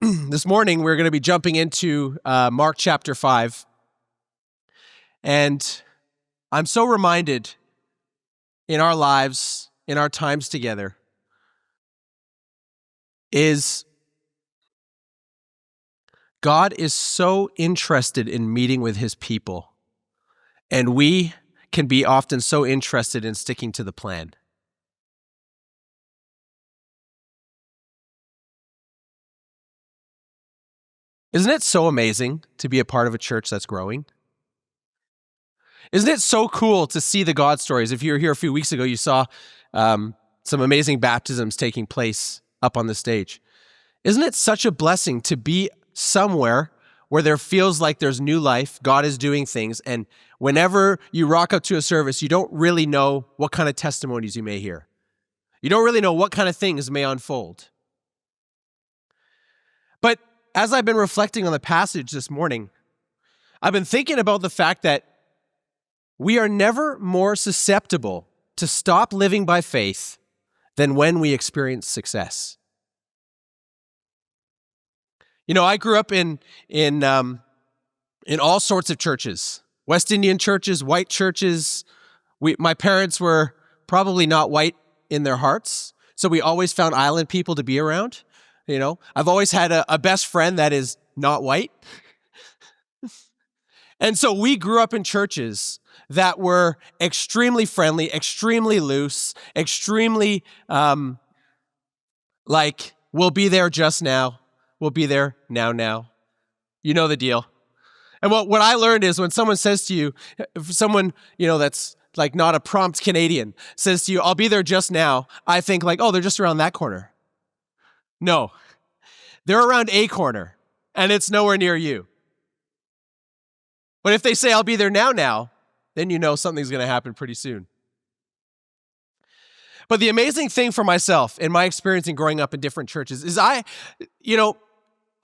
This morning, we're going to be jumping into Mark chapter 5. And I'm so reminded in our lives, in our times together, is God is so interested in meeting with his people. And we can be often so interested in sticking to the plan. Isn't it so amazing to be a part of a church that's growing? Isn't it so cool to see the God stories? If you were here a few weeks ago, you saw some amazing baptisms taking place up on the stage. Isn't it such a blessing to be somewhere where there feels like there's new life, God is doing things, and whenever you rock up to a service, you don't really know what kind of testimonies you may hear. You don't really know what kind of things may unfold. But as I've been reflecting on the passage this morning, I've been thinking about the fact that we are never more susceptible to stop living by faith than when we experience success. You know, I grew up in all sorts of churches, West Indian churches, white churches. My parents were probably not white in their hearts, so we always found island people to be around. You know, I've always had a best friend that is not white. And so we grew up in churches that were extremely friendly, extremely loose, extremely like, we'll be there just now. We'll be there now. You know the deal. And what I learned is when someone says to you, someone, that's like not a prompt Canadian, says to you, I'll be there just now, I think like, oh, they're just around that corner. No, they're around a corner, and it's nowhere near you. But if they say, I'll be there now, then you know something's going to happen pretty soon. But the amazing thing for myself in my experience in growing up in different churches is a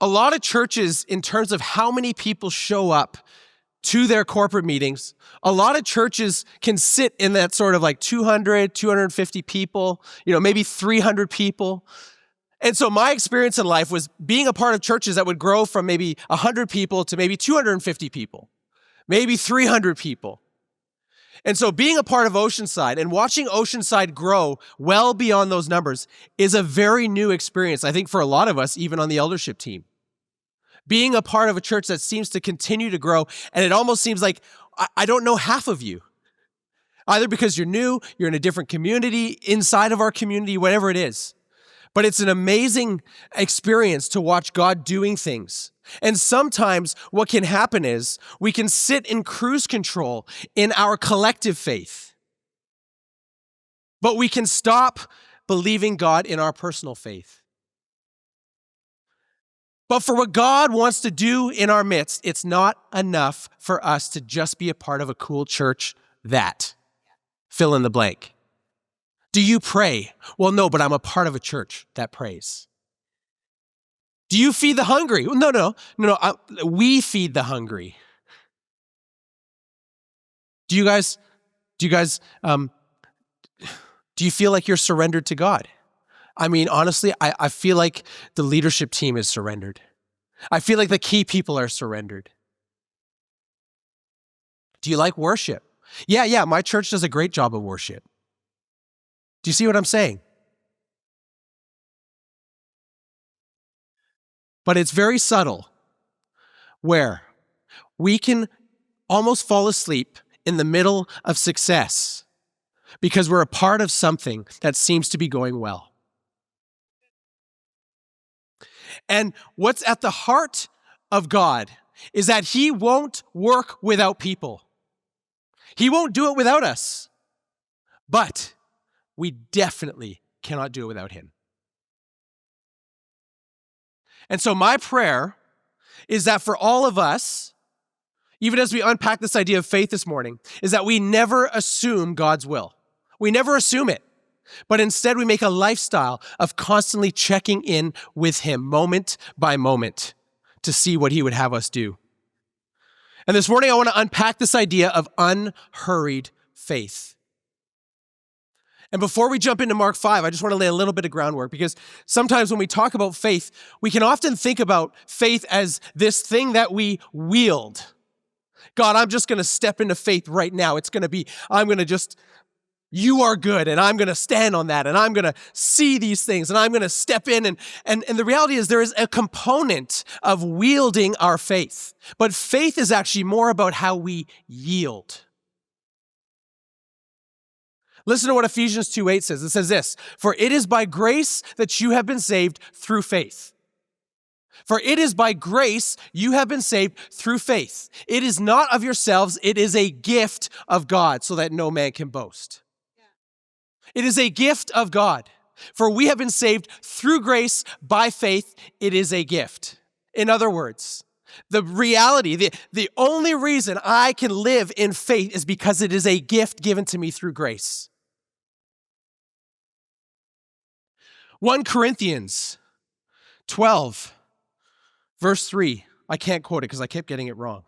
lot of churches, in terms of how many people show up to their corporate meetings, a lot of churches can sit in that sort of like 200, 250 people, maybe 300 people. And so my experience in life was being a part of churches that would grow from maybe 100 people to maybe 250 people, maybe 300 people. And so being a part of Oceanside and watching Oceanside grow well beyond those numbers is a very new experience, I think, for a lot of us, even on the eldership team. Being a part of a church that seems to continue to grow, and it almost seems like I don't know half of you. Either because you're new, you're in a different community, inside of our community, whatever it is. But it's an amazing experience to watch God doing things. And sometimes what can happen is we can sit in cruise control in our collective faith. But we can stop believing God in our personal faith. But for what God wants to do in our midst, it's not enough for us to just be a part of a cool church that fill in the blank. Do you pray? Well, no, but I'm a part of a church that prays. Do you feed the hungry? No. We feed the hungry. Do you feel like you're surrendered to God? I mean, honestly, I feel like the leadership team is surrendered. I feel like the key people are surrendered. Do you like worship? Yeah, my church does a great job of worship. Do you see what I'm saying? But it's very subtle, where we can almost fall asleep in the middle of success because we're a part of something that seems to be going well. And what's at the heart of God is that he won't work without people. He won't do it without us. But we definitely cannot do it without him. And so my prayer is that for all of us, even as we unpack this idea of faith this morning, is that we never assume God's will. We never assume it, but instead we make a lifestyle of constantly checking in with him moment by moment to see what he would have us do. And this morning I want to unpack this idea of unhurried faith. And before we jump into Mark 5, I just want to lay a little bit of groundwork because sometimes when we talk about faith, we can often think about faith as this thing that we wield. God, I'm just going to step into faith right now. It's going to be, you are good, and I'm going to stand on that, and I'm going to see these things, and I'm going to step in. And the reality is there is a component of wielding our faith. But faith is actually more about how we yield. Listen to what Ephesians 2:8 says. It says this, "For it is by grace that you have been saved through faith." For it is by grace you have been saved through faith. It is not of yourselves, it is a gift of God, so that no man can boast. It is a gift of God. For we have been saved through grace by faith. It is a gift. In other words, the reality, the only reason I can live in faith is because it is a gift given to me through grace. 1 Corinthians 12, verse 3. I can't quote it because I kept getting it wrong.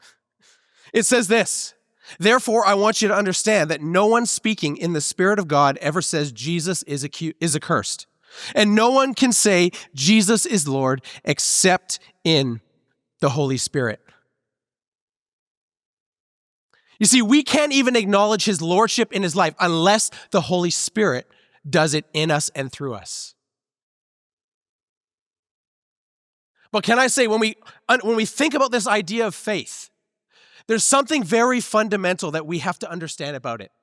It says this, "Therefore, I want you to understand that no one speaking in the Spirit of God ever says Jesus is accursed. And no one can say Jesus is Lord except in the Holy Spirit." You see, we can't even acknowledge his lordship in his life unless the Holy Spirit does it in us and through us. But can I say, when we think about this idea of faith, there's something very fundamental that we have to understand about it.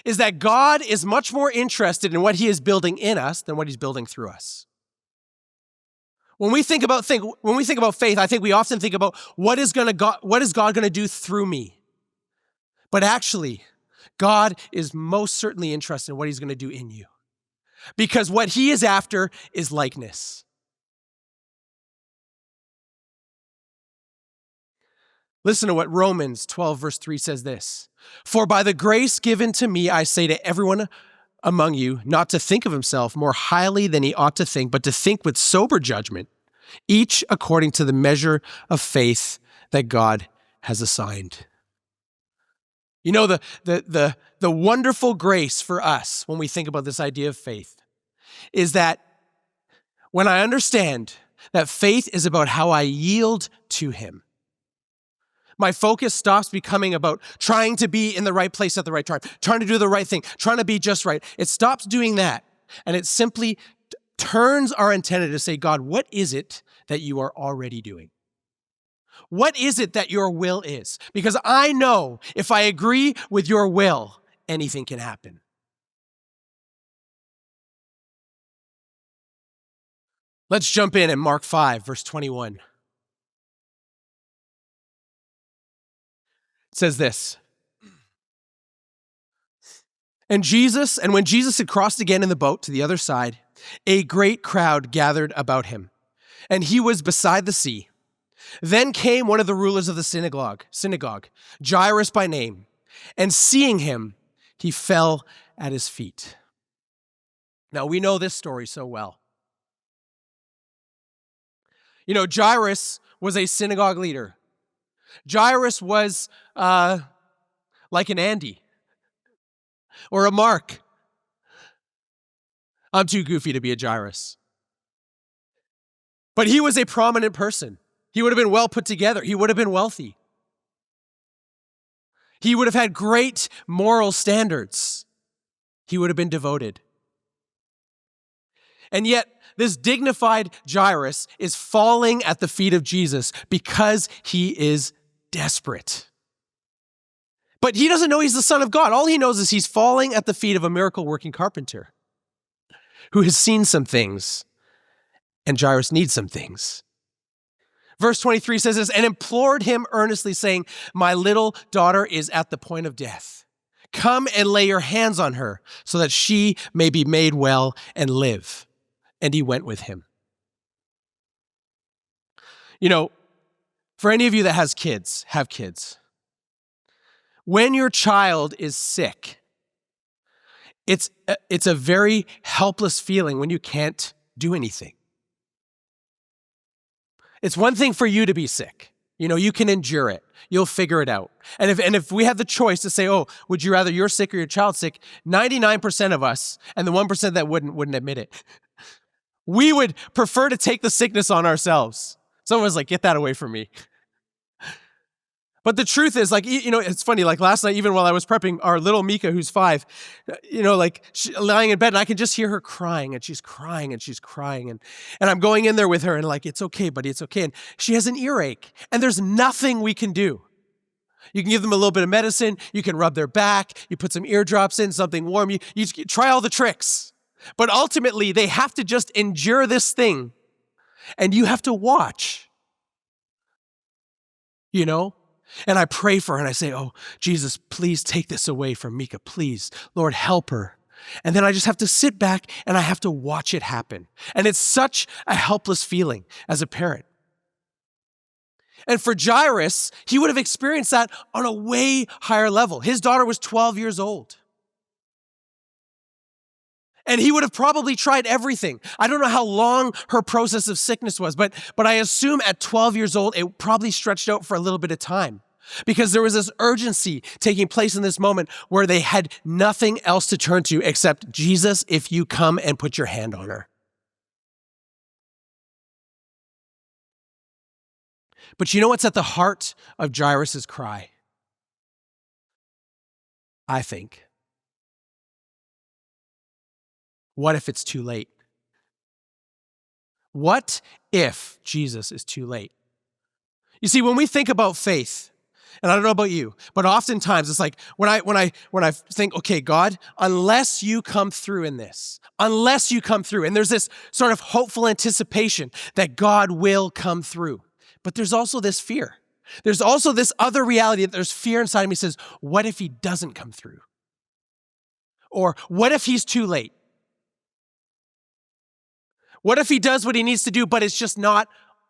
Is that God is much more interested in what he is building in us than what he's building through us. When we think about faith, I think we often think about what is God going to do through me? But actually, God is most certainly interested in what he's going to do in you. Because what he is after is likeness. Listen to what Romans 12, verse 3 says this. "For by the grace given to me, I say to everyone among you, not to think of himself more highly than he ought to think, but to think with sober judgment, each according to the measure of faith that God has assigned." You know, the wonderful grace for us when we think about this idea of faith is that when I understand that faith is about how I yield to him, my focus stops becoming about trying to be in the right place at the right time, trying to do the right thing, trying to be just right. It stops doing that, and it simply turns our antenna to say, God, what is it that you are already doing? What is it that your will is? Because I know if I agree with your will, anything can happen. Let's jump in Mark 5, verse 21. It says this, And when Jesus had crossed again in the boat to the other side, a great crowd gathered about him, and he was beside the sea. Then came one of the rulers of the synagogue, Jairus by name, and seeing him, he fell at his feet. Now, we know this story so well. You know, Jairus was a synagogue leader. Jairus was like an Andy or a Mark. I'm too goofy to be a Jairus. But he was a prominent person. He would have been well put together. He would have been wealthy. He would have had great moral standards. He would have been devoted. And yet, this dignified Jairus is falling at the feet of Jesus because he is desperate. But he doesn't know he's the Son of God. All he knows is he's falling at the feet of a miracle-working carpenter who has seen some things, and Jairus needs some things. Verse 23 says this, and implored him earnestly, saying, My little daughter is at the point of death. Come and lay your hands on her so that she may be made well and live. And he went with him. You know, for any of you that have kids, when your child is sick, it's a very helpless feeling when you can't do anything. It's one thing for you to be sick. You can endure it. You'll figure it out. And if we had the choice to say, oh, would you rather you're sick or your child sick? 99% of us, and the 1% that wouldn't admit it, we would prefer to take the sickness on ourselves. Someone was like, get that away from me. But the truth is, it's funny, last night, even while I was prepping, our little Mika, who's 5, lying in bed, and I can just hear her crying, and she's crying, and she's crying. And I'm going in there with her, and it's okay, buddy, it's okay. And she has an earache, and there's nothing we can do. You can give them a little bit of medicine, you can rub their back, you put some eardrops in, something warm, you try all the tricks. But ultimately, they have to just endure this thing, and you have to watch, And I pray for her and I say, oh, Jesus, please take this away from Mika. Please, Lord, help her. And then I just have to sit back and I have to watch it happen. And it's such a helpless feeling as a parent. And for Jairus, he would have experienced that on a way higher level. His daughter was 12 years old. And he would have probably tried everything. I don't know how long her process of sickness was, but I assume at 12 years old, it probably stretched out for a little bit of time. Because there was this urgency taking place in this moment where they had nothing else to turn to except, Jesus, if you come and put your hand on her. But you know what's at the heart of Jairus' cry? I think. What if it's too late? What if Jesus is too late? You see, when we think about faith, and I don't know about you, but oftentimes it's like when I think, okay, God, unless you come through in this, and there's this sort of hopeful anticipation that God will come through. But there's also this fear. There's also this other reality that there's fear inside of me that says, what if he doesn't come through? Or what if he's too late? What if he does what he needs to do, but it's just not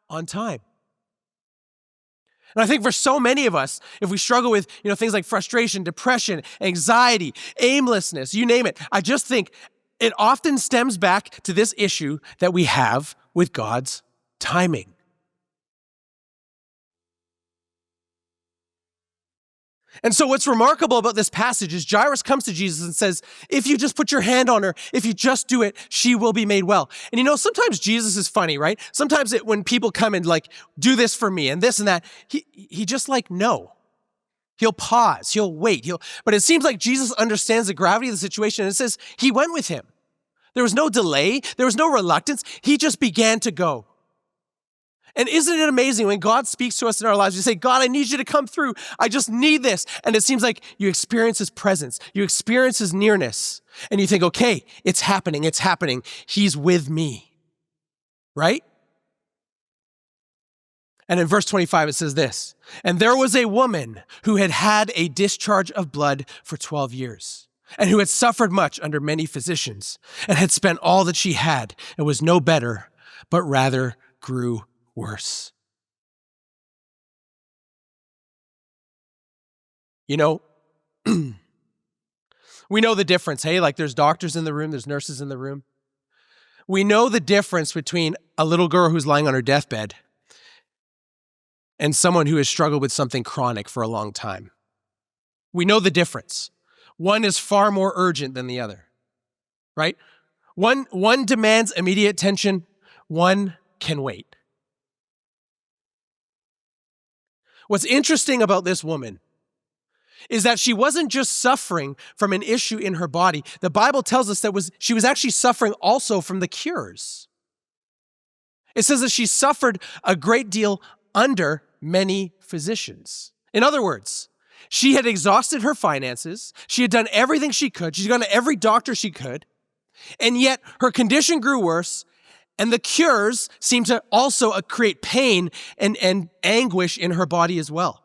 on time? And I think for so many of us, if we struggle with, things like frustration, depression, anxiety, aimlessness, you name it, I just think it often stems back to this issue that we have with God's timing. And so what's remarkable about this passage is Jairus comes to Jesus and says, if you just put your hand on her, if you just do it, she will be made well. And sometimes Jesus is funny, right? Sometimes when people come and do this for me and this and that, he just no. He'll pause, he'll wait, but it seems like Jesus understands the gravity of the situation and it says he went with him. There was no delay, there was no reluctance, he just began to go. And isn't it amazing when God speaks to us in our lives, you say, God, I need you to come through. I just need this. And it seems like you experience his presence. You experience his nearness. And you think, okay, it's happening. He's with me. Right? And in verse 25, it says this, and there was a woman who had had a discharge of blood for 12 years and who had suffered much under many physicians and had spent all that she had and was no better, but rather grew worse. We know the difference. Hey, there's doctors in the room, there's nurses in the room. We know the difference between a little girl who's lying on her deathbed and someone who has struggled with something chronic for a long time. We know the difference. One is far more urgent than the other, right? One demands immediate attention, one can wait. What's interesting about this woman is that she wasn't just suffering from an issue in her body. The Bible tells us that she was actually suffering also from the cures. It says that she suffered a great deal under many physicians. In other words, she had exhausted her finances. She had done everything she could. She'd gone to every doctor she could. And yet her condition grew worse. And the cures seem to also create pain and anguish in her body as well.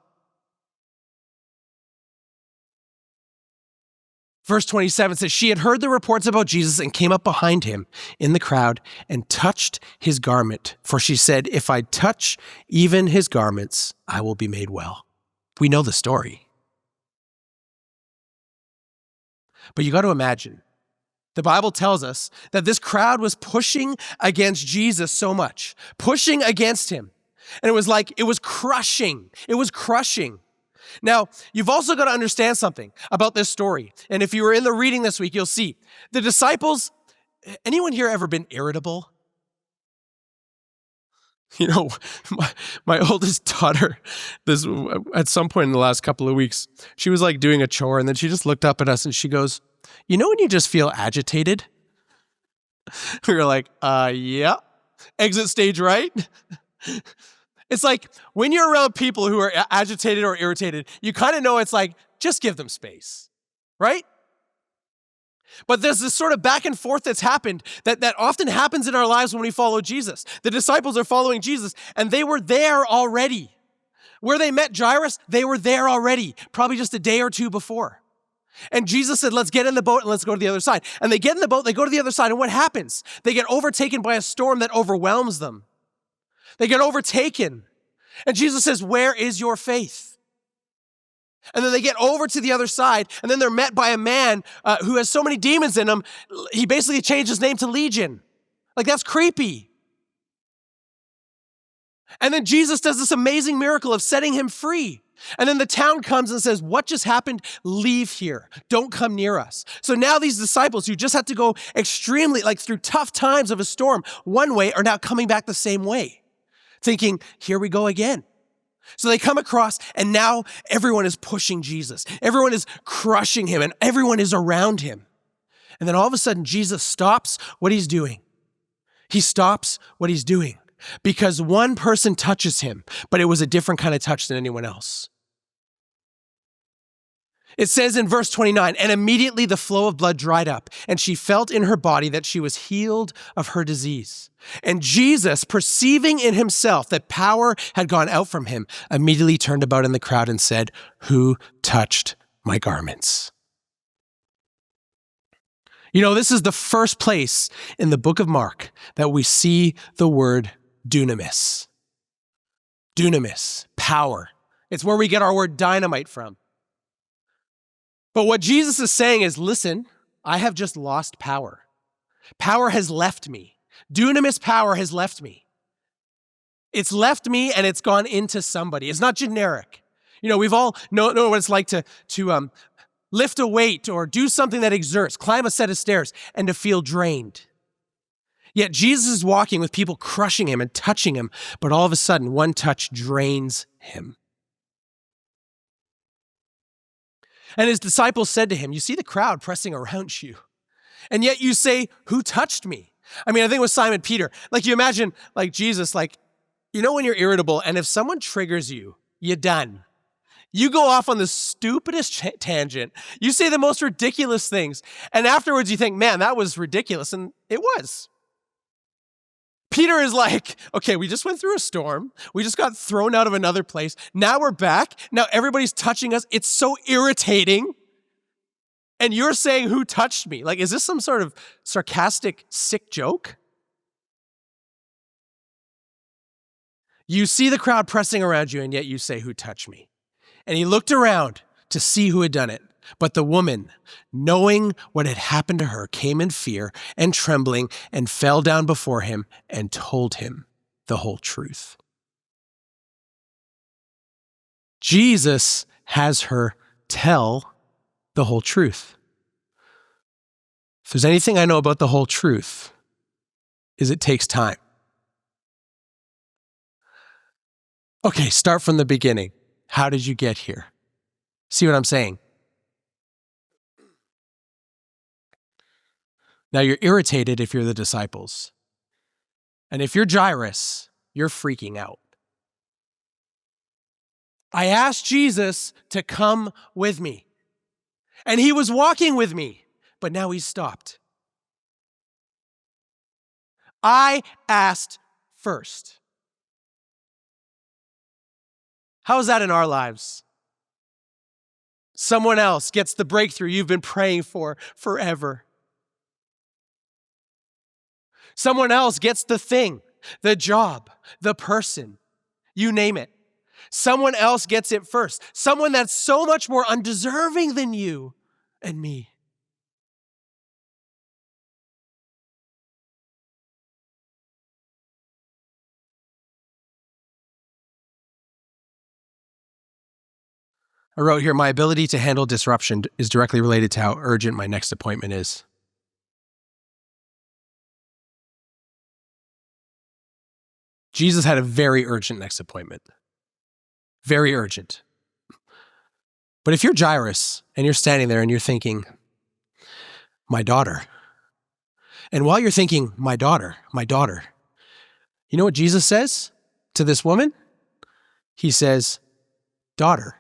Verse 27 says, she had heard the reports about Jesus and came up behind him in the crowd and touched his garment. For she said, if I touch even his garments, I will be made well. We know the story. But you got to imagine, the Bible tells us that this crowd was pushing against Jesus so much, pushing against him, And it was like, it was crushing. It was crushing. Now, you've also got to understand something about this story. And if you were in the reading this week, you'll see the disciples, anyone here ever been irritable? You know, my oldest daughter, this at some point in the last couple of weeks, she was like doing a chore and then she just looked up at us and she goes, you know when you just feel agitated? We were like, yeah. Exit stage right? It's like when you're around people who are agitated or irritated, you kind of know it's like, just give them space, right? But there's this sort of back and forth that's happened that often happens in our lives when we follow Jesus. The disciples are following Jesus, and they were there already. Where they met Jairus, they were there already, probably just a day or two before. And Jesus said, let's get in the boat and let's go to the other side. And they get in the boat, they go to the other side, and what happens? They get overtaken by a storm that overwhelms them. They get overtaken. And Jesus says, where is your faith? And then they get over to the other side, and then they're met by a man who has so many demons in him, he basically changed his name to Legion. Like, that's creepy. And then Jesus does this amazing miracle of setting him free. And then the town comes and says, what just happened? Leave here. Don't come near us. So now these disciples who just had to go extremely, like through tough times of a storm one way, are now coming back the same way, thinking, here we go again. So they come across, and now everyone is pushing Jesus. Everyone is crushing him, and everyone is around him. And then all of a sudden, Jesus stops what he's doing. He stops what he's doing because one person touches him, but it was a different kind of touch than anyone else. It says in verse 29, and immediately the flow of blood dried up, and she felt in her body that she was healed of her disease. And Jesus, perceiving in himself that power had gone out from him, immediately turned about in the crowd and said, who touched my garments? You know, this is the first place in the book of Mark that we see the word dunamis. Dunamis, power. It's where we get our word dynamite from. But what Jesus is saying is, listen, I have just lost power. Power has left me. Dunamis power has left me. It's left me and it's gone into somebody. It's not generic. You know, we've all know what it's like to lift a weight or do something that exerts, climb a set of stairs, and to feel drained. Yet Jesus is walking with people crushing him and touching him, but all of a sudden, one touch drains him. And his disciples said to him, you see the crowd pressing around you, and yet you say, who touched me? I mean, I think it was Simon Peter. Like, you imagine, like, Jesus, like, you know when you're irritable, and if someone triggers you, you're done. You go off on the stupidest tangent. You say the most ridiculous things, and afterwards you think, man, that was ridiculous, and it was. Peter is like, okay, we just went through a storm. We just got thrown out of another place. Now we're back. Now everybody's touching us. It's so irritating. And you're saying, who touched me? Like, is this some sort of sarcastic, sick joke? You see the crowd pressing around you, and yet you say, who touched me? And he looked around to see who had done it. But the woman, knowing what had happened to her, came in fear and trembling and fell down before him and told him the whole truth. Jesus has her tell the whole truth. If there's anything I know about the whole truth, is it takes time. Okay, start from the beginning. How did you get here? See what I'm saying? Now you're irritated if you're the disciples. And if you're Jairus, you're freaking out. I asked Jesus to come with me. And he was walking with me, but now he's stopped. I asked first. How is that in our lives? Someone else gets the breakthrough you've been praying for forever. Someone else gets the thing, the job, the person, you name it. Someone else gets it first. Someone that's so much more undeserving than you and me. I wrote here, my ability to handle disruption is directly related to how urgent my next appointment is. Jesus had a very urgent next appointment. Very urgent. But if you're Jairus and you're standing there and you're thinking, my daughter. And while you're thinking, my daughter, you know what Jesus says to this woman? He says, daughter,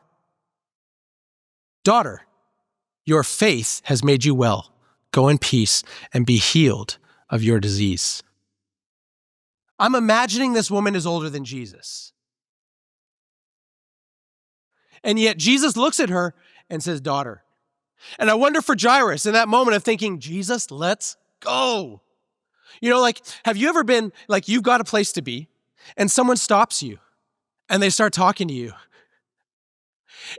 your faith has made you well. Go in peace and be healed of your disease. I'm imagining this woman is older than Jesus. And yet Jesus looks at her and says, daughter. And I wonder for Jairus in that moment of thinking, Jesus, let's go. You know, like, have you ever been, like, you've got a place to be and someone stops you and they start talking to you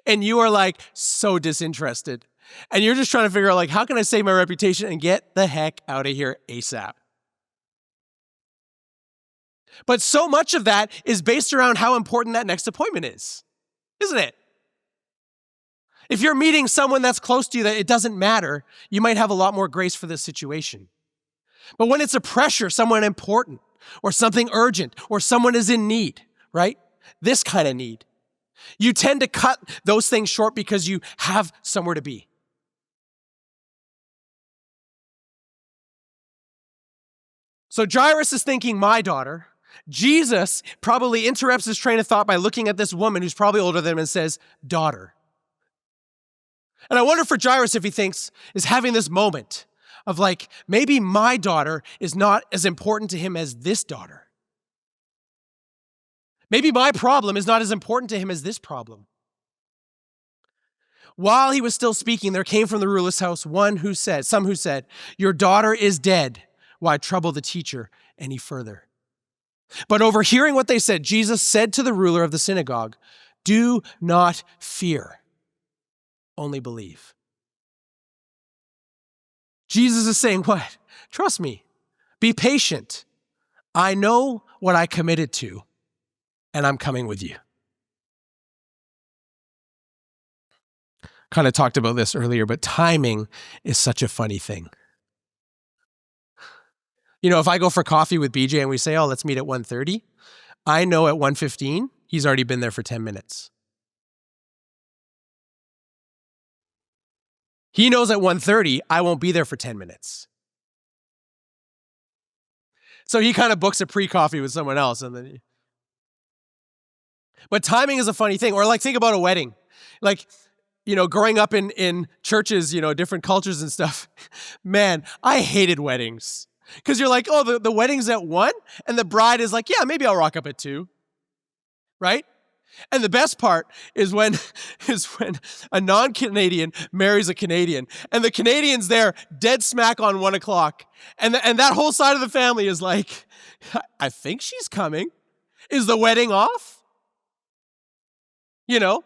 and you are like so disinterested and you're just trying to figure out, like, how can I save my reputation and get the heck out of here ASAP? But so much of that is based around how important that next appointment is, isn't it? If you're meeting someone that's close to you that it doesn't matter, you might have a lot more grace for this situation. But when it's a pressure, someone important, or something urgent, or someone is in need, right? This kind of need. You tend to cut those things short because you have somewhere to be. So Jairus is thinking, my daughter. Jesus probably interrupts his train of thought by looking at this woman who's probably older than him and says, daughter. And I wonder for Jairus if he thinks, is having this moment of like, maybe my daughter is not as important to him as this daughter. Maybe my problem is not as important to him as this problem. While he was still speaking, there came from the ruler's house some who said, your daughter is dead. Why trouble the teacher any further? But overhearing what they said, Jesus said to the ruler of the synagogue, do not fear. Only believe. Jesus is saying what? Trust me. Be patient. I know what I committed to, and I'm coming with you. Kind of talked about this earlier, but timing is such a funny thing. You know, if I go for coffee with BJ and we say, oh, let's meet at 1:30, I know at 1:15, he's already been there for 10 minutes. He knows at 1:30, I won't be there for 10 minutes. So he kind of books a pre-coffee with someone else. But timing is a funny thing. Or like, think about a wedding. Like, you know, growing up in churches, you know, different cultures and stuff. Man, I hated weddings. Because you're like, oh, the wedding's at 1? And the bride is like, yeah, maybe I'll rock up at 2. Right? And the best part is when a non-Canadian marries a Canadian, and the Canadian's there dead smack on 1 o'clock, and that whole side of the family is like, I think she's coming. Is the wedding off? You know?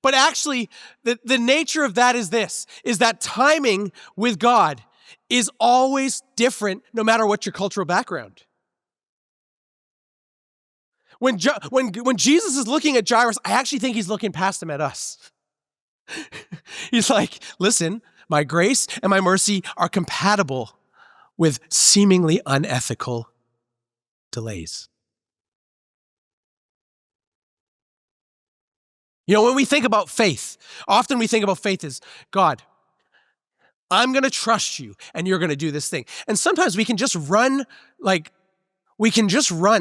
But actually, the nature of that is this, is that timing with God is always different no matter what your cultural background. When Jesus is looking at Jairus, I actually think he's looking past him at us. He's like, listen, my grace and my mercy are compatible with seemingly unethical delays. You know, when we think about faith, often we think about faith as, God, I'm going to trust you and you're going to do this thing. And sometimes we can just run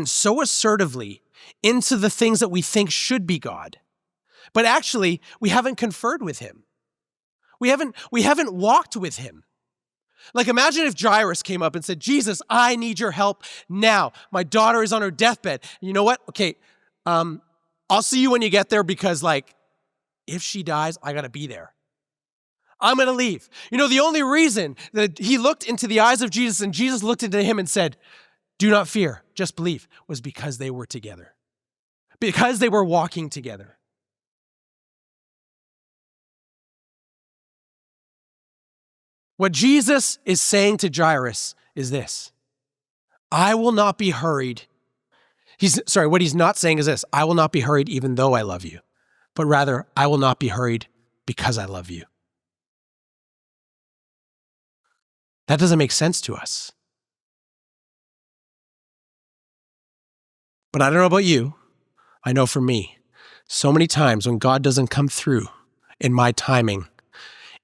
so assertively into the things that we think should be God. But actually, we haven't conferred with him. We haven't walked with him. Like, imagine if Jairus came up and said, Jesus, I need your help now. My daughter is on her deathbed. You know what? Okay, I'll see you when you get there because, like, if she dies, I got to be there. I'm going to leave. You know, the only reason that he looked into the eyes of Jesus and Jesus looked into him and said, do not fear, just believe, was because they were together. Because they were walking together. What Jesus is saying to Jairus is this: I will not be hurried. What he's not saying is this: I will not be hurried even though I love you. but rather, I will not be hurried because I love you. That doesn't make sense to us. But I don't know about you. I know for me, so many times when God doesn't come through in my timing,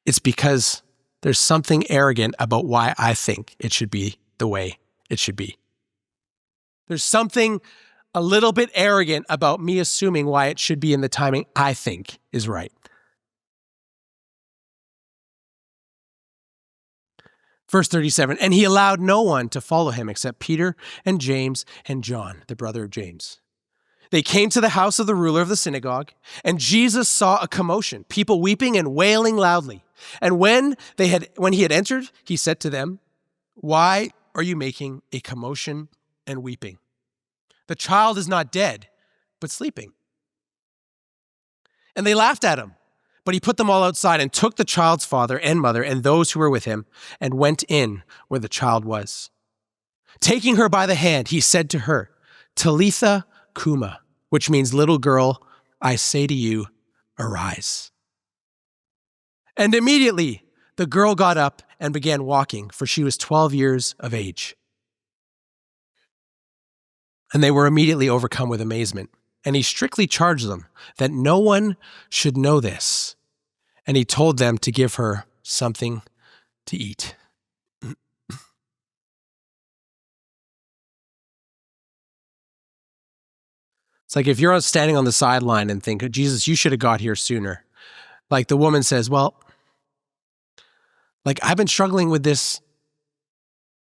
it's because there's something arrogant about why I think it should be the way it should be. There's something a little bit arrogant about me assuming why it should be in the timing I think is right. Verse 37, and he allowed no one to follow him except Peter and James and John, the brother of James. They came to the house of the ruler of the synagogue, and Jesus saw a commotion, people weeping and wailing loudly. And when he had entered, he said to them, why are you making a commotion and weeping? The child is not dead, but sleeping. And they laughed at him. But he put them all outside and took the child's father and mother and those who were with him and went in where the child was. Taking her by the hand, he said to her, Talitha Kuma, which means little girl, I say to you, arise. And immediately the girl got up and began walking, for she was 12 years of age. And they were immediately overcome with amazement. And he strictly charged them that no one should know this. And he told them to give her something to eat. It's like if you're standing on the sideline and think, Jesus, you should have got here sooner. Like the woman says, well, like I've been struggling with this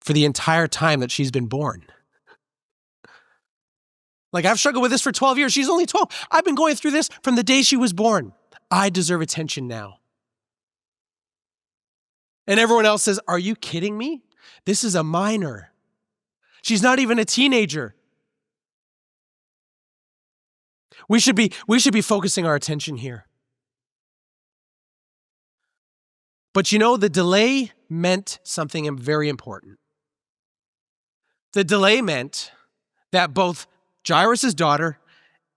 for the entire time that she's been born. Like I've struggled with this for 12 years. She's only 12. I've been going through this from the day she was born. I deserve attention now. And everyone else says, are you kidding me? This is a minor. She's not even a teenager. We should be focusing our attention here. But you know, the delay meant something very important. The delay meant that both Jairus' daughter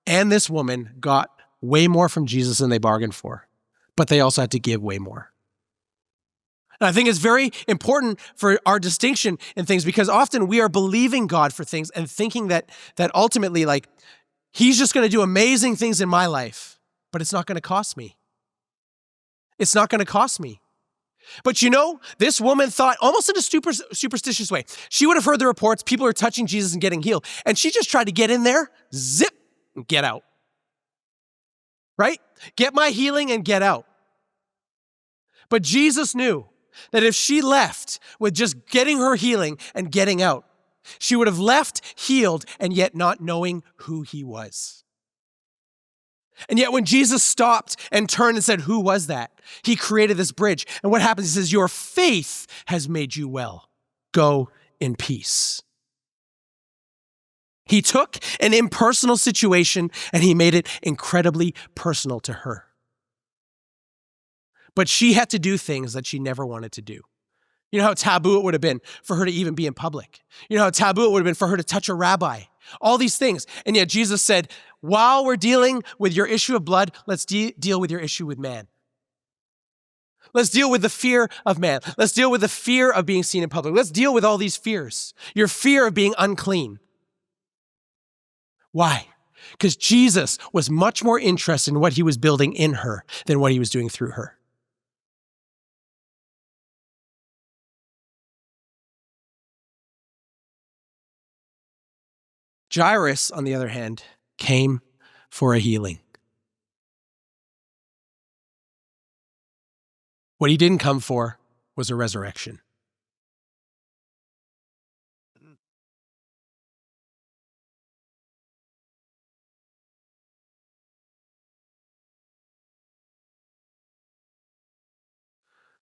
and this woman got way more from Jesus than they bargained for, but they also had to give way more. And I think it's very important for our distinction in things because often we are believing God for things and thinking that ultimately, like, he's just going to do amazing things in my life, but it's not going to cost me. It's not going to cost me. But you know, this woman thought almost in a superstitious way. She would have heard the reports, people are touching Jesus and getting healed. And she just tried to get in there, zip, and get out. Right? Get my healing and get out. But Jesus knew that if she left with just getting her healing and getting out, she would have left healed and yet not knowing who he was. And yet when Jesus stopped and turned and said, who was that? He created this bridge. And what happens? He says, your faith has made you well. Go in peace. He took an impersonal situation and he made it incredibly personal to her. But she had to do things that she never wanted to do. You know how taboo it would have been for her to even be in public. You know how taboo it would have been for her to touch a rabbi. All these things. And yet Jesus said, while we're dealing with your issue of blood, let's deal with your issue with man. Let's deal with the fear of man. Let's deal with the fear of being seen in public. Let's deal with all these fears. Your fear of being unclean. Why? Because Jesus was much more interested in what he was building in her than what he was doing through her. Jairus, on the other hand, came for a healing. What he didn't come for was a resurrection.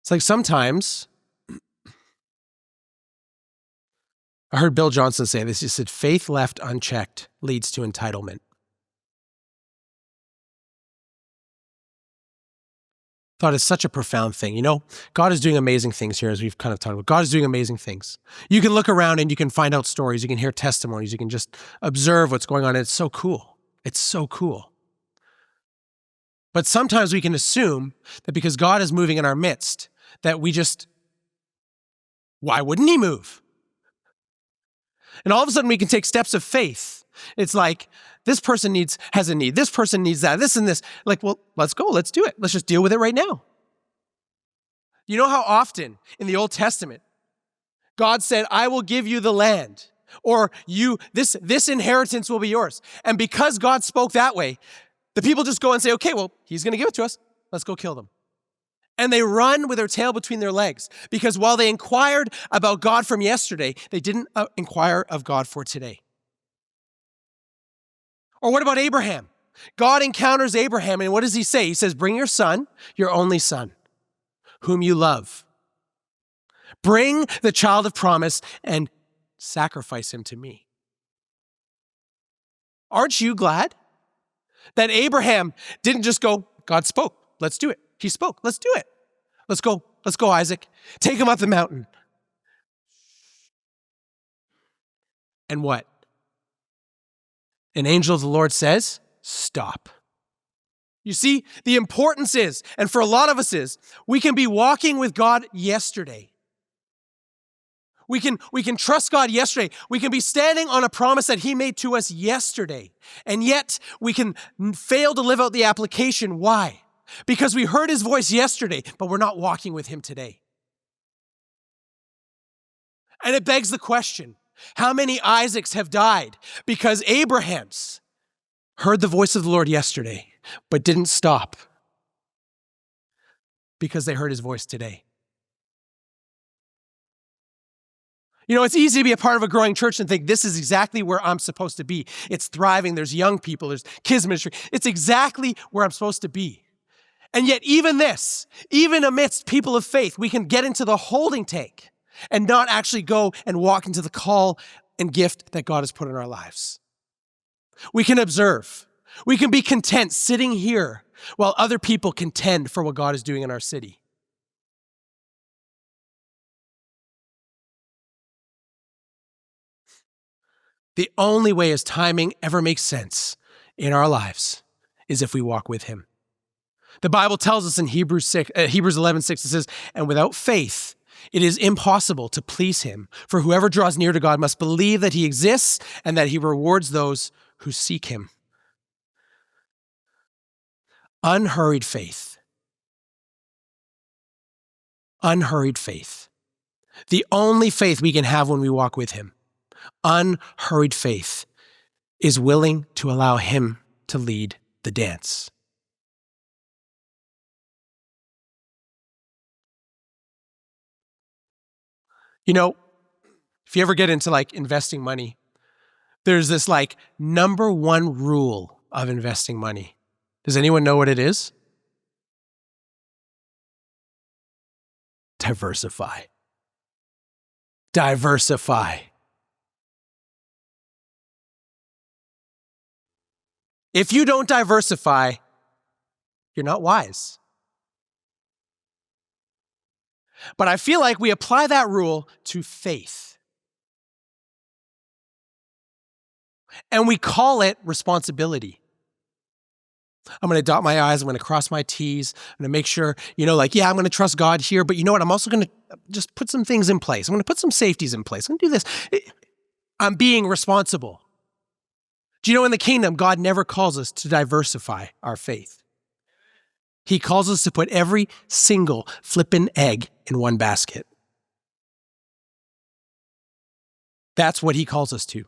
It's like sometimes, I heard Bill Johnson say this, he said, faith left unchecked leads to entitlement. Thought it's such a profound thing. You know, God is doing amazing things here, as we've kind of talked about. God is doing amazing things. You can look around and you can find out stories. You can hear testimonies. You can just observe what's going on. And it's so cool. It's so cool. But sometimes we can assume that because God is moving in our midst, that why wouldn't he move? And all of a sudden we can take steps of faith. It's like, this person has a need. This person needs that, this and this. Like, well, let's go. Let's do it. Let's just deal with it right now. You know how often in the Old Testament, God said, I will give you the land, or this inheritance will be yours. And because God spoke that way, the people just go and say, okay, well, he's going to give it to us. Let's go kill them. And they run with their tail between their legs, because while they inquired about God from yesterday, they didn't inquire of God for today. Or what about Abraham? God encounters Abraham, and what does he say? He says, bring your son, your only son, whom you love. Bring the child of promise and sacrifice him to me. Aren't you glad that Abraham didn't just go, God spoke, let's do it. He spoke, let's do it. Let's go, Isaac. Take him up the mountain. And what? An angel of the Lord says, stop. You see, the importance is, and for a lot of us is, we can be walking with God yesterday. We can trust God yesterday. We can be standing on a promise that he made to us yesterday. And yet we can fail to live out the application. Why? Because we heard his voice yesterday, but we're not walking with him today. And it begs the question, how many Isaacs have died because Abrahams heard the voice of the Lord yesterday, but didn't stop because they heard his voice today? You know, it's easy to be a part of a growing church and think this is exactly where I'm supposed to be. It's thriving. There's young people. There's kids ministry. It's exactly where I'm supposed to be. And yet even amidst people of faith, we can get into the holding tank and not actually go and walk into the call and gift that God has put in our lives. We can observe. We can be content sitting here while other people contend for what God is doing in our city. The only way his timing ever makes sense in our lives is if we walk with him. The Bible tells us in Hebrews 11:6, it says, and without faith, it is impossible to please him. For whoever draws near to God must believe that he exists and that he rewards those who seek him. Unhurried faith. Unhurried faith. The only faith we can have when we walk with him. Unhurried faith is willing to allow him to lead the dance. You know, if you ever get into investing money, there's this number one rule of investing money. Does anyone know what it is? Diversify. Diversify. If you don't diversify, you're not wise. But I feel like we apply that rule to faith. And we call it responsibility. I'm going to dot my I's. I'm going to cross my T's. I'm going to make sure, I'm going to trust God here. But you know what? I'm also going to just put some things in place. I'm going to put some safeties in place. I'm going to do this. I'm being responsible. Do you know in the kingdom, God never calls us to diversify our faith. He calls us to put every single flippin' egg in one basket. That's what he calls us to.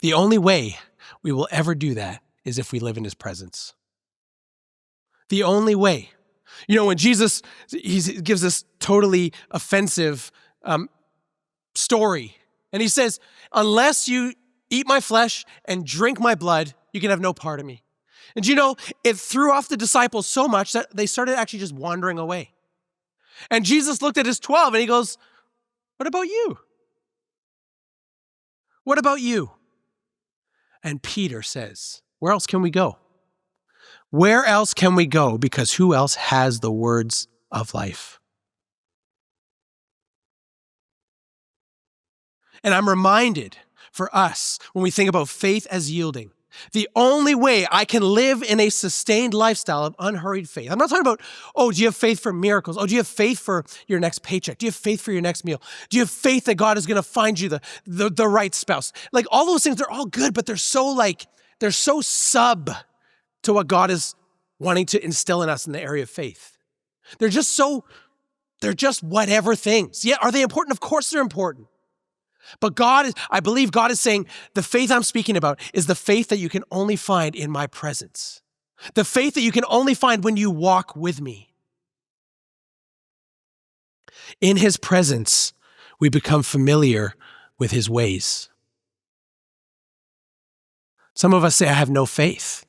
The only way we will ever do that is if we live in his presence. The only way. When Jesus, he gives this totally offensive story, and he says, unless you eat my flesh and drink my blood, you can have no part of me. And it threw off the disciples so much that they started actually just wandering away. And Jesus looked at his 12 and he goes, what about you? What about you? And Peter says, where else can we go? Where else can we go? Because who else has the words of life? And I'm reminded for us, when we think about faith as yielding, the only way I can live in a sustained lifestyle of unhurried faith. I'm not talking about, oh, do you have faith for miracles? Oh, do you have faith for your next paycheck? Do you have faith for your next meal? Do you have faith that God is going to find you the right spouse? Like all those things, they're all good, but they're so sub to what God is wanting to instill in us in the area of faith. They're just whatever things. Yeah, are they important? Of course they're important. But I believe God is saying, the faith I'm speaking about is the faith that you can only find in my presence. The faith that you can only find when you walk with me. In his presence, we become familiar with his ways. Some of us say, I have no faith.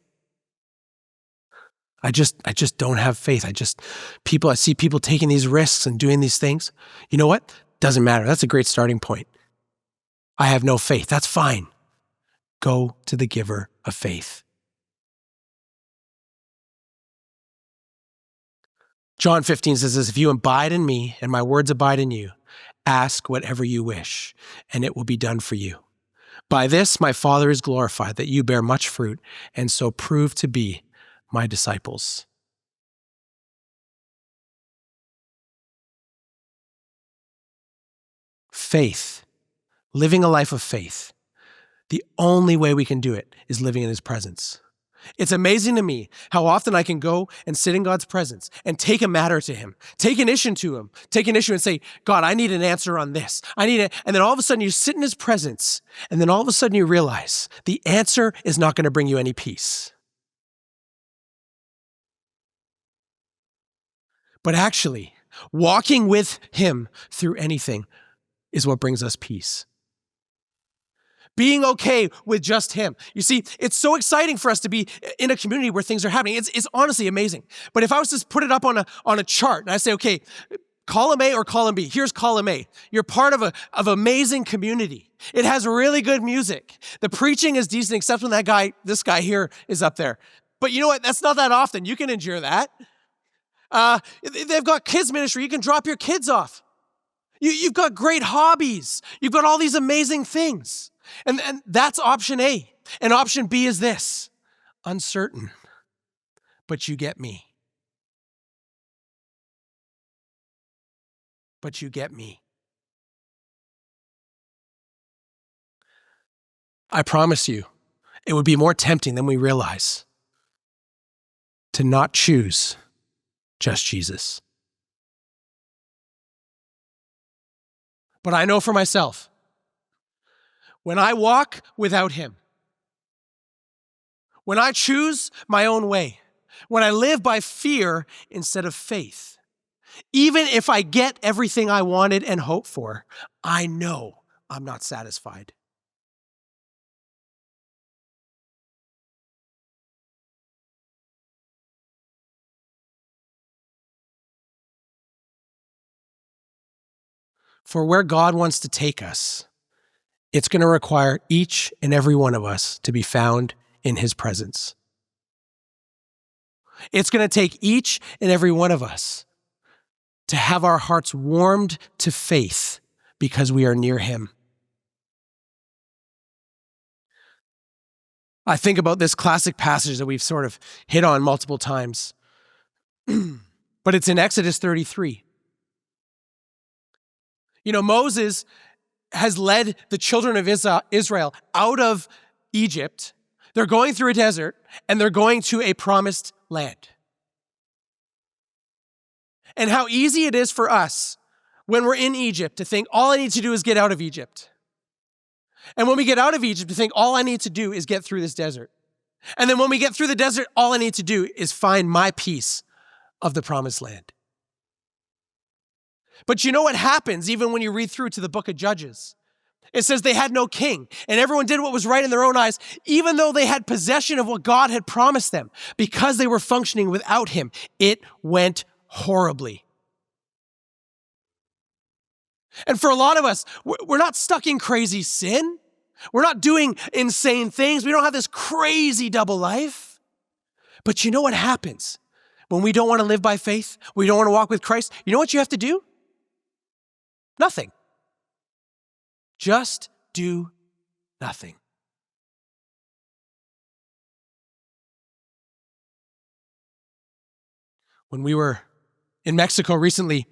I just don't have faith. I see people taking these risks and doing these things. You know what? Doesn't matter. That's a great starting point. I have no faith. That's fine. Go to the giver of faith. John 15 says this, if you abide in me and my words abide in you, ask whatever you wish, and it will be done for you. By this, my Father is glorified, that you bear much fruit, and so prove to be my disciples. Faith, living a life of faith, the only way we can do it is living in his presence. It's amazing to me how often I can go and sit in God's presence and take a matter to him, take an issue to him, take an issue and say, God, I need an answer on this. And then all of a sudden you sit in his presence, and then all of a sudden you realize the answer is not going to bring you any peace. But actually, walking with him through anything is what brings us peace. Being okay with just him. You see, it's so exciting for us to be in a community where things are happening. It's honestly amazing. But if I was to put it up on a chart and I say, okay, column A or column B, here's column A. You're part of amazing community. It has really good music. The preaching is decent, except when this guy here is up there. But you know what? That's not that often. You can endure that. They've got kids ministry. You can drop your kids off. You've got great hobbies. You've got all these amazing things. And that's option A. And option B is this: uncertain, but you get me. But you get me. I promise you, it would be more tempting than we realize to not choose just Jesus. But I know for myself, when I walk without him, when I choose my own way, when I live by fear instead of faith, even if I get everything I wanted and hoped for, I know I'm not satisfied. For where God wants to take us, it's going to require each and every one of us to be found in his presence. It's going to take each and every one of us to have our hearts warmed to faith because we are near him. I think about this classic passage that we've sort of hit on multiple times, but it's in Exodus 33. You know, Moses has led the children of Israel out of Egypt. They're going through a desert, and they're going to a promised land. And how easy it is for us when we're in Egypt to think, all I need to do is get out of Egypt. And when we get out of Egypt, to think, all I need to do is get through this desert. And then when we get through the desert, all I need to do is find my piece of the promised land. But you know what happens even when you read through to the book of Judges? It says they had no king, and everyone did what was right in their own eyes, even though they had possession of what God had promised them. Because they were functioning without him, it went horribly. And for a lot of us, we're not stuck in crazy sin. We're not doing insane things. We don't have this crazy double life. But you know what happens when we don't want to live by faith? We don't want to walk with Christ. You know what you have to do? Nothing. Just do nothing. When we were in Mexico recently,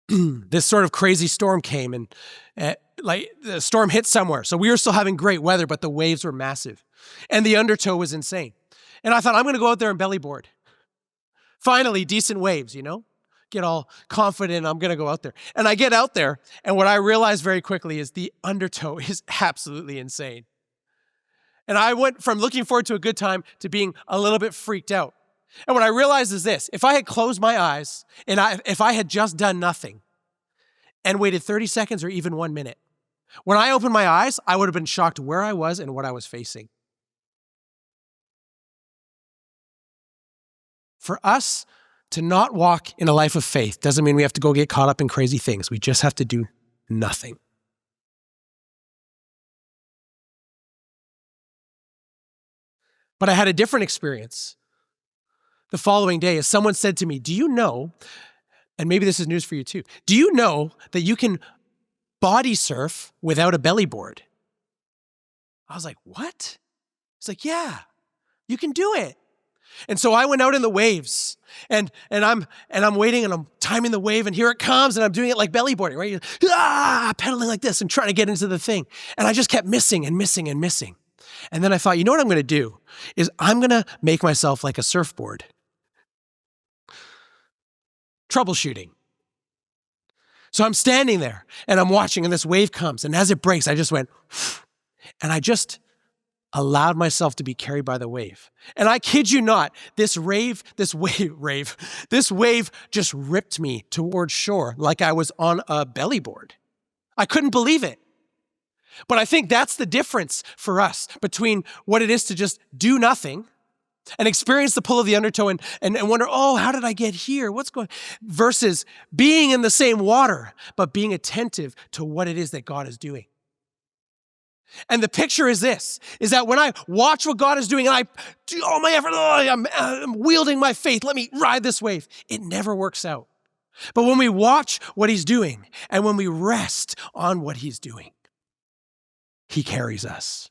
this sort of crazy storm came and the storm hit somewhere. So we were still having great weather, but the waves were massive and the undertow was insane. And I thought, I'm going to go out there and belly board. Finally, decent waves, get all confident. I'm going to go out there. And I get out there. And what I realized very quickly is the undertow is absolutely insane. And I went from looking forward to a good time to being a little bit freaked out. And what I realized is this: if I had closed my eyes and if I had just done nothing and waited 30 seconds or even 1 minute, when I opened my eyes, I would have been shocked where I was and what I was facing. For us to not walk in a life of faith doesn't mean we have to go get caught up in crazy things. We just have to do nothing. But I had a different experience the following day as someone said to me, do you know, and maybe this is news for you too, do you know that you can body surf without a belly board? I was like, what? It's like, yeah, you can do it. And so I went out in the waves and I'm waiting and I'm timing the wave and here it comes and I'm doing it like belly boarding, right? Pedaling like this and trying to get into the thing. And I just kept missing and missing and missing. And then I thought, you know what I'm going to do is I'm going to make myself like a surfboard. Troubleshooting. So I'm standing there and I'm watching and this wave comes. And as it breaks, I just went, and I just allowed myself to be carried by the wave. And I kid you not, this wave just ripped me towards shore like I was on a belly board. I couldn't believe it. But I think that's the difference for us between what it is to just do nothing and experience the pull of the undertow and wonder, oh, how did I get here? What's going on? Versus being in the same water, but being attentive to what it is that God is doing. And the picture is this, is that when I watch what God is doing and I do all my effort, I'm wielding my faith, let me ride this wave, it never works out. But when we watch what he's doing and when we rest on what he's doing, he carries us.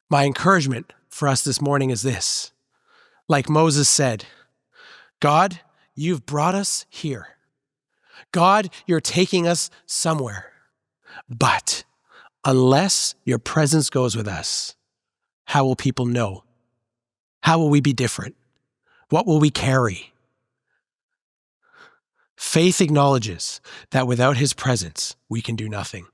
My encouragement for us this morning is this. Like Moses said, God, you've brought us here. God, you're taking us somewhere. But unless your presence goes with us, how will people know? How will we be different? What will we carry? Faith acknowledges that without his presence, we can do nothing.